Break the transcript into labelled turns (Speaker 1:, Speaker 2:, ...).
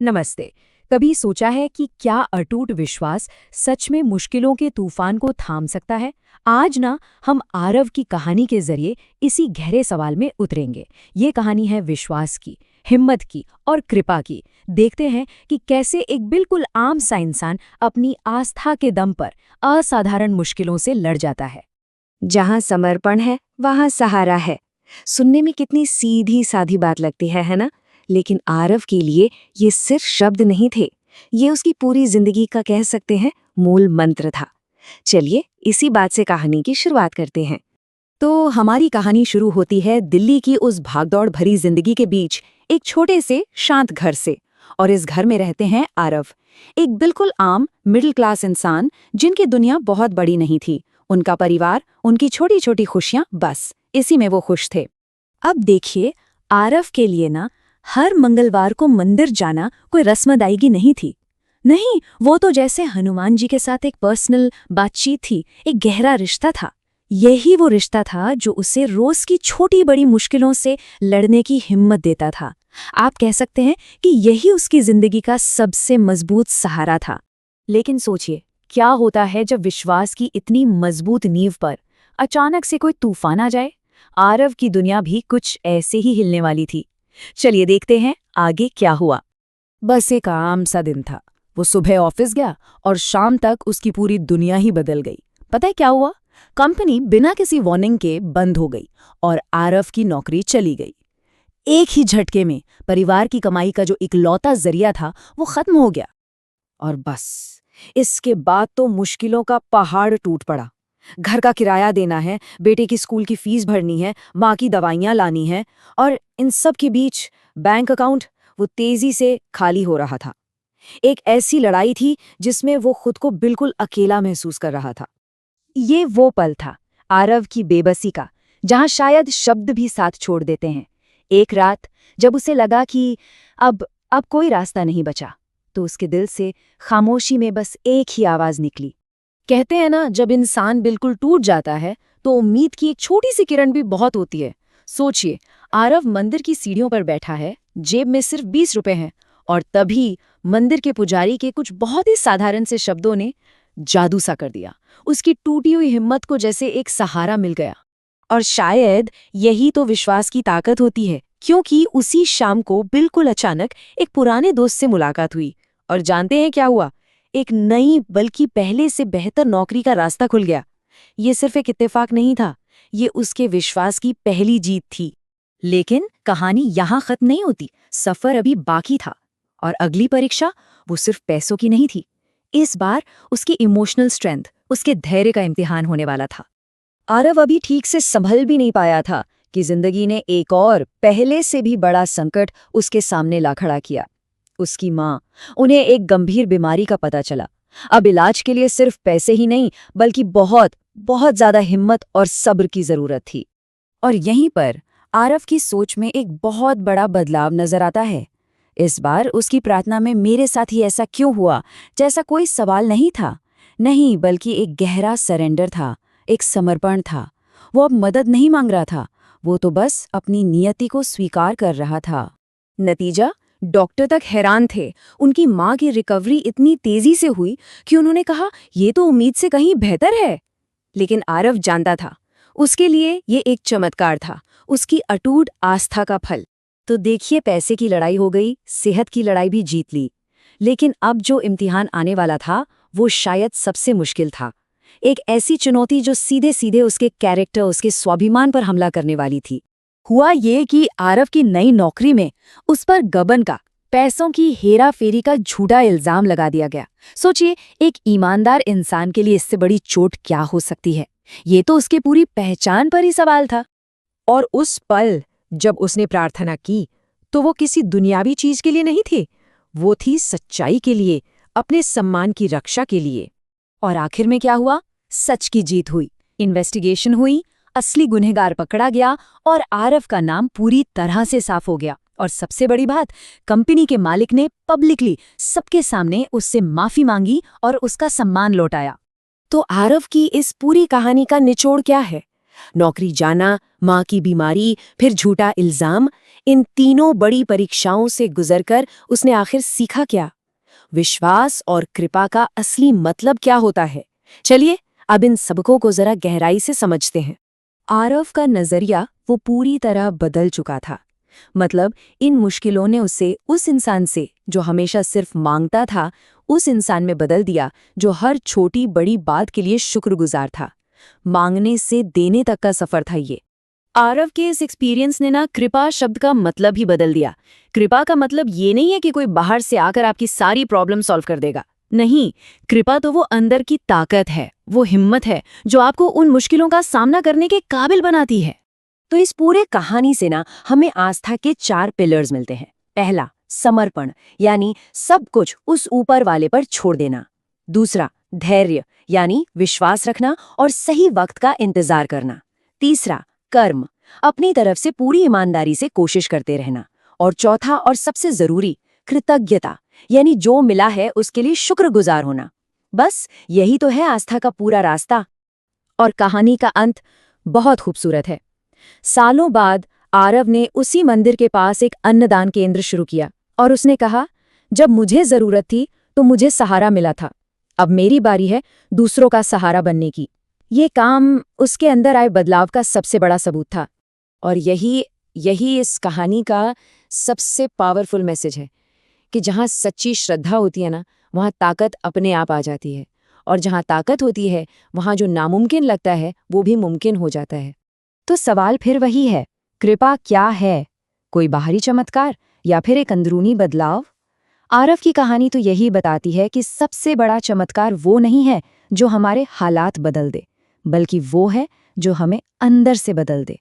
Speaker 1: नमस्ते। कभी सोचा है कि क्या अटूट विश्वास सच में मुश्किलों के तूफान को थाम सकता है? आज ना हम आरव की कहानी के जरिए इसी गहरे सवाल में उतरेंगे। ये कहानी है विश्वास की, हिम्मत की और कृपा की। देखते हैं कि कैसे एक बिल्कुल आम सा इंसान अपनी आस्था के दम पर असाधारण मुश्किलों से लड़ जाता है।
Speaker 2: जहाँ समर्पण है वहाँ सहारा है। सुनने में कितनी सीधी सादी बात लगती है ना? लेकिन आरव के लिए ये सिर्फ शब्द नहीं थे, ये उसकी पूरी जिंदगी का कह सकते हैं मूल मंत्र था। चलिए इसी बात से कहानी की शुरुआत करते हैं।
Speaker 1: तो हमारी कहानी शुरू होती है दिल्ली की उस भागदौड़ भरी जिंदगी के बीच एक छोटे से शांत घर से। और इस घर में रहते हैं आरव, एक बिल्कुल आम मिडिल क्लास इंसान जिनकी दुनिया बहुत बड़ी नहीं थी। उनका परिवार, उनकी छोटी छोटी खुशियां, बस इसी में वो खुश थे। अब देखिए, आरव के लिए ना हर मंगलवार को मंदिर जाना कोई रस्म अदायगी नहीं थी। नहीं, वो तो जैसे हनुमान जी के साथ एक पर्सनल बातचीत थी, एक गहरा रिश्ता था। यही वो रिश्ता था जो उसे रोज की छोटी बड़ी मुश्किलों से लड़ने की हिम्मत देता था। आप कह सकते हैं कि यही उसकी जिंदगी का सबसे मजबूत सहारा था। लेकिन सोचिए, क्या होता है जब विश्वास की इतनी मजबूत नींव पर अचानक से कोई तूफान आ जाए? आरव की दुनिया भी कुछ ऐसे ही हिलने वाली थी। चलिए देखते हैं आगे क्या हुआ। बस एक आम सा दिन था। वो सुबह ऑफिस गया और शाम तक उसकी पूरी दुनिया ही बदल गई। पता है क्या हुआ? कंपनी बिना किसी वार्निंग के बंद हो गई और आरव की नौकरी चली गई। एक ही झटके में परिवार की कमाई का जो इकलौता जरिया था वो खत्म हो गया। और बस इसके बाद तो मुश्किलों का पहाड़ टूट पड़ा। घर का किराया देना है, बेटे की स्कूल की फीस भरनी है, माँ की दवाइयाँ लानी है, और इन सब के बीच बैंक अकाउंट वो तेजी से खाली हो रहा था। एक ऐसी लड़ाई थी जिसमें वो खुद को बिल्कुल अकेला महसूस कर रहा था। ये वो पल था आरव की बेबसी का, जहां शायद शब्द भी साथ छोड़ देते हैं। एक रात जब उसे लगा कि अब कोई रास्ता नहीं बचा, तो उसके दिल से खामोशी में बस एक ही आवाज निकली। कहते हैं ना, जब इंसान बिल्कुल टूट जाता है तो उम्मीद की एक छोटी सी किरण भी बहुत होती है। सोचिए, आरव मंदिर की सीढ़ियों पर बैठा है, जेब में सिर्फ 20 रुपए हैं, और तभी मंदिर के पुजारी के कुछ बहुत ही साधारण से शब्दों ने जादू सा कर दिया। उसकी टूटी हुई हिम्मत को जैसे एक सहारा मिल गया। और शायद यही तो विश्वास की ताकत होती है, क्योंकि उसी शाम को बिल्कुल अचानक एक पुराने दोस्त से मुलाकात हुई। और जानते हैं क्या हुआ? एक नई, बल्कि पहले से बेहतर नौकरी का रास्ता खुल गया। ये सिर्फ एक इत्तेफाक नहीं था, ये उसके विश्वास की पहली जीत थी। लेकिन कहानी यहाँ खत्म नहीं होती, सफर अभी बाकी था। और अगली परीक्षा वो सिर्फ पैसों की नहीं थी। इस बार उसकी इमोशनल स्ट्रेंथ, उसके धैर्य का इम्तिहान होने वाला था। आरव अभी ठीक से संभल भी नहीं पाया था कि जिंदगी ने एक और पहले से भी बड़ा संकट उसके सामने ला खड़ा किया। उसकी माँ, उन्हें एक गंभीर बीमारी का पता चला। अब इलाज के लिए सिर्फ पैसे ही नहीं, बल्कि बहुत बहुत ज्यादा हिम्मत और सब्र की जरूरत थी। और यहीं पर आरव की सोच में एक बहुत बड़ा बदलाव नजर आता है। इस बार उसकी प्रार्थना में मेरे साथ ही ऐसा क्यों हुआ जैसा कोई सवाल नहीं था। नहीं, बल्कि एक गहरा सरेंडर था, एक समर्पण था। वो अब मदद नहीं मांग रहा था, वो तो बस अपनी नियति को स्वीकार कर रहा था। नतीजा, डॉक्टर तक हैरान थे। उनकी माँ की रिकवरी इतनी तेजी से हुई कि उन्होंने कहा, ये तो उम्मीद से कहीं बेहतर है। लेकिन आरव जानता था, उसके लिए ये एक चमत्कार था, उसकी अटूट आस्था का फल। तो देखिए, पैसे की लड़ाई हो गई, सेहत की लड़ाई भी जीत ली। लेकिन अब जो इम्तिहान आने वाला था वो शायद सबसे मुश्किल था। एक ऐसी चुनौती जो सीधे सीधे उसके कैरेक्टर, उसके स्वाभिमान पर हमला करने वाली थी। हुआ ये कि आरव की नई नौकरी में उस पर गबन का, पैसों की हेरा फेरी का झूठा इल्जाम लगा दिया गया। सोचिए, एक ईमानदार इंसान के लिए इससे बड़ी चोट क्या हो सकती है? ये तो उसके पूरी पहचान पर ही सवाल था। और उस पल जब उसने प्रार्थना की तो वो किसी दुनियावी चीज के लिए नहीं थी, वो थी सच्चाई के लिए, अपने सम्मान की रक्षा के लिए। और आखिर में क्या हुआ? सच की जीत हुई, इन्वेस्टिगेशन हुई, असली गुनहगार पकड़ा गया और आरव का नाम पूरी तरह से साफ हो गया। और सबसे बड़ी बात, कंपनी के मालिक ने पब्लिकली सबके सामने उससे माफी मांगी और उसका सम्मान लौटाया। तो आरव की इस पूरी कहानी का निचोड़ क्या है? नौकरी जाना, माँ की बीमारी, फिर झूठा इल्जाम,
Speaker 2: इन तीनों बड़ी परीक्षाओं से गुजरकर उसने आखिर सीखा क्या? विश्वास और कृपा का असली मतलब क्या होता है? चलिए अब इन सबकों को जरा गहराई से समझते हैं। आरव का नजरिया वो पूरी तरह बदल चुका था। मतलब इन मुश्किलों ने उसे उस इंसान से जो हमेशा सिर्फ मांगता था, उस इंसान में बदल दिया जो हर छोटी बड़ी बात के लिए शुक्रगुजार था। मांगने से देने तक का सफर था ये। आरव के इस एक्सपीरियंस ने ना कृपा शब्द का मतलब ही बदल दिया। कृपा का मतलब ये नहीं है कि कोई बाहर से आकर आपकी सारी प्रॉब्लम सॉल्व कर देगा। नहीं, कृपा तो वो अंदर की ताकत है, वो हिम्मत है जो आपको उन मुश्किलों का सामना करने के काबिल बनाती है। तो इस पूरे कहानी से ना हमें आस्था के 4 पिलर्स मिलते हैं। पहला, समर्पण, यानी सब कुछ उस ऊपर वाले पर छोड़ देना। दूसरा, धैर्य, यानी विश्वास रखना और सही वक्त का इंतजार करना। तीसरा, कर्म, अपनी तरफ से पूरी ईमानदारी से कोशिश करते रहना। और चौथा और सबसे जरूरी, कृतज्ञता, यानी जो मिला है उसके लिए शुक्रगुजार होना। बस यही तो है आस्था का पूरा रास्ता। और कहानी का अंत बहुत खूबसूरत है। सालों बाद आरव ने उसी मंदिर के पास एक अन्नदान केंद्र शुरू किया और उसने कहा, जब मुझे जरूरत थी तो मुझे सहारा मिला था, अब मेरी बारी है दूसरों का सहारा बनने की। ये काम उसके अंदर आए बदलाव का सबसे बड़ा सबूत था। और यही इस कहानी का सबसे पावरफुल मैसेज है कि जहाँ सच्ची श्रद्धा होती है ना, वहाँ ताकत अपने आप आ जाती है। और जहाँ ताकत होती है, वहाँ जो नामुमकिन लगता है वो भी मुमकिन हो जाता है। तो सवाल फिर वही है, कृपा क्या है? कोई बाहरी चमत्कार या फिर एक अंदरूनी बदलाव? आरव की कहानी तो यही बताती है कि सबसे बड़ा चमत्कार वो नहीं है जो हमारे हालात बदल दे, बल्कि वो है जो हमें अंदर से बदल दे।